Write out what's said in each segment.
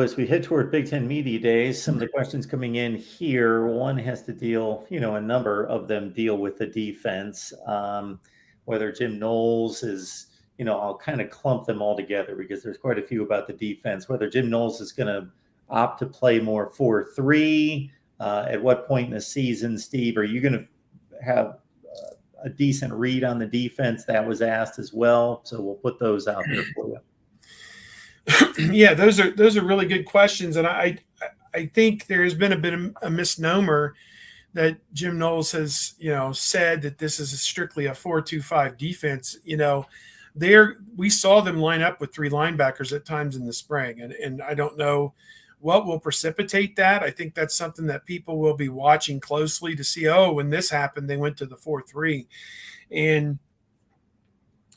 as we head toward Big Ten Media Days, some of the questions coming in here, one has to deal, a number of them deal with the defense. Whether Jim Knowles is, I'll kind of clump them all together because there's quite a few about the defense. Whether Jim Knowles is going to opt to play more 4-3, at what point in the season, Steve, are you going to have a decent read on the defense? That was asked as well. So we'll put those out there for you. Yeah, those are really good questions, and I think there has been a bit of a misnomer that Jim Knowles has said that this is strictly a 4-2-5 defense. We saw them line up with three linebackers at times in the spring, and I don't know what will precipitate that. I think that's something that people will be watching closely to see. Oh, when this happened, they went to the 4-3, and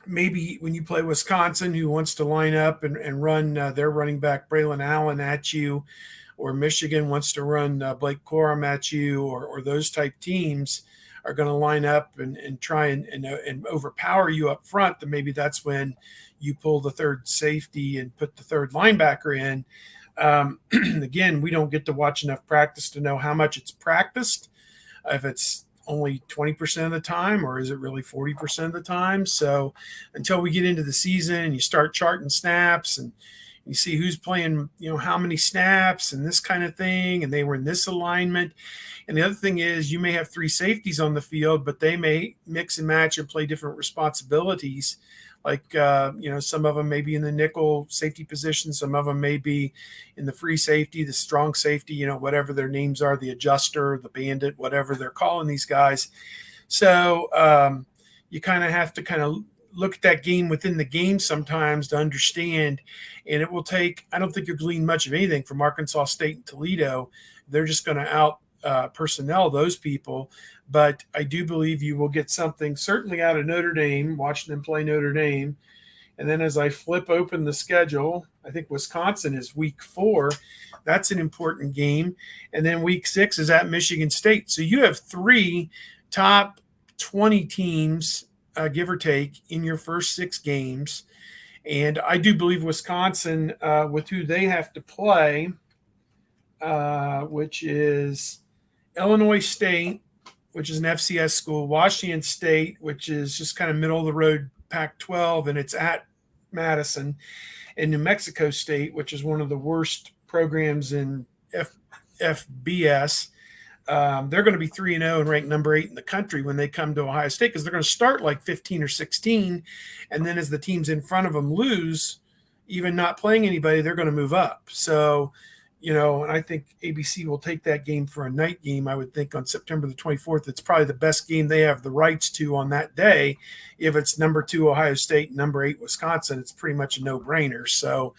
maybe when you play Wisconsin, who wants to line up and run their running back Braylon Allen at you, or Michigan wants to run Blake Corum at you, or those type teams are going to line up and try and overpower you up front, then maybe that's when you pull the third safety and put the third linebacker in. Again, we don't get to watch enough practice to know how much it's practiced, if it's only 20% of the time, or is it really 40% of the time? So until we get into the season and you start charting snaps and you see who's playing, how many snaps and this kind of thing, and they were in this alignment. And the other thing is you may have three safeties on the field, but they may mix and match and play different responsibilities. Like, some of them may be in the nickel safety position. Some of them may be in the free safety, the strong safety, whatever their names are, the adjuster, the bandit, whatever they're calling these guys. So you kind of have to look at that game within the game sometimes to understand. And it will take, I don't think you'll glean much of anything from Arkansas State and Toledo. They're just going to out personnel those people. But I do believe you will get something certainly out of Notre Dame, watching them play Notre Dame. And then as I flip open the schedule, I think Wisconsin is week 4. That's an important game. And then week 6 is at Michigan State. So you have 3 top 20 teams, give or take, in your first 6 games. And I do believe Wisconsin, with who they have to play, which is Illinois State, which is an FCS school, Washington State, which is just kind of middle of the road Pac-12, and it's at Madison, and New Mexico State, which is one of the worst programs in FBS. They're going to be 3-0 and ranked number 8 in the country when they come to Ohio State, because they're going to start like 15 or 16, and then as the teams in front of them lose, even not playing anybody, they're going to move up. So, and I think ABC will take that game for a night game. I would think on September the 24th, it's probably the best game they have the rights to on that day. If it's number 2 Ohio State, number 8 Wisconsin, it's pretty much a no-brainer. So,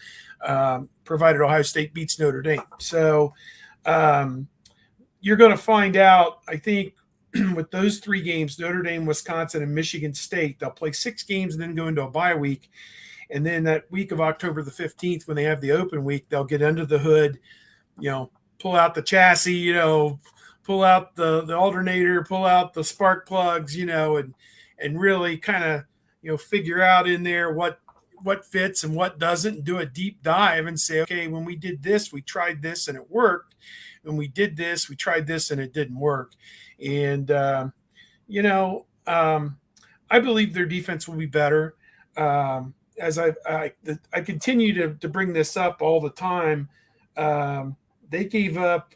provided Ohio State beats Notre Dame. So, you're going to find out, I think, with those 3 games, Notre Dame, Wisconsin, and Michigan State, they'll play 6 games and then go into a bye week. And then that week of October the 15th, when they have the open week, they'll get under the hood, pull out the chassis, pull out the alternator, pull out the spark plugs, and really kind of, figure out in there what fits and what doesn't, and do a deep dive and say, okay, when we did this, we tried this and it worked. When we did this, we tried this and it didn't work. And, I believe their defense will be better. As I continue to bring this up all the time, they gave up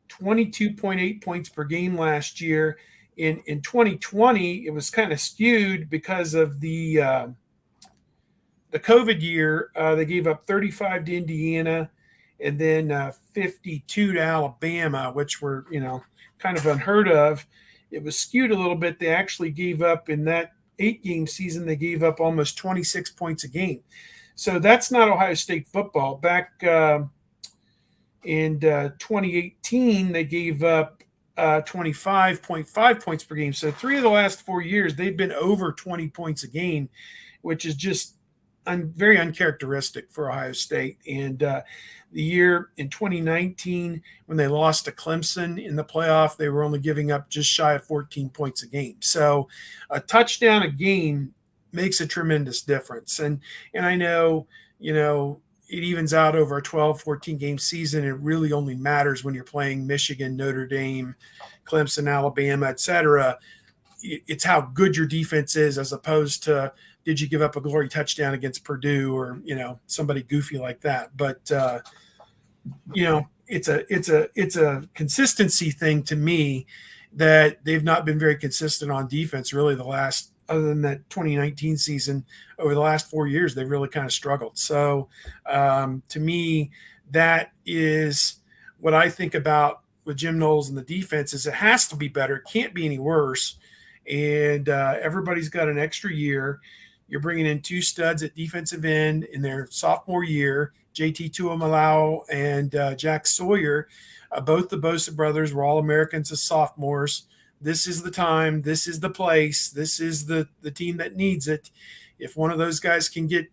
22.8 points per game last year. In 2020, it was kind of skewed because of the COVID year. They gave up 35 to Indiana and then 52 to Alabama, which were, kind of unheard of. It was skewed a little bit. They actually gave up in that 8-game season, they gave up almost 26 points a game. So that's not Ohio State football. Back in 2018, they gave up 25.5 points per game. So 3 of the last 4 years, they've been over 20 points a game, which is just very uncharacteristic for Ohio State. And the year in 2019, when they lost to Clemson in the playoff, they were only giving up just shy of 14 points a game. So a touchdown a game makes a tremendous difference. And I know, it evens out over a 12, 14 game season. It really only matters when you're playing Michigan, Notre Dame, Clemson, Alabama, etc. It's how good your defense is, as opposed to did you give up a glory touchdown against Purdue or somebody goofy like that. But it's a consistency thing to me that they've not been very consistent on defense really the last, other than that 2019 season. Over the last 4 years they've really kind of struggled. So to me, that is what I think about with Jim Knowles and the defense. Is it has to be better, it can't be any worse. And everybody's got an extra year. You're bringing in 2 studs at defensive end in their sophomore year, JT Tuimalau and Jack Sawyer. Both the Bosa brothers were All-Americans as sophomores. This is the time. This is the place. This is the team that needs it. If one of those guys can get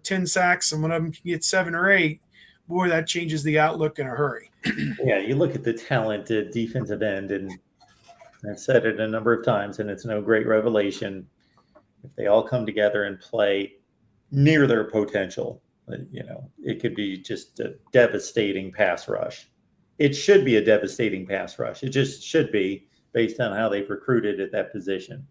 10 sacks and one of them can get 7 or 8, boy, that changes the outlook in a hurry. Yeah, you look at the talented defensive end, and I've said it a number of times, and it's no great revelation. If they all come together and play near their potential, it could be just a devastating pass rush. It should be a devastating pass rush. It just should be, based on how they've recruited at that position.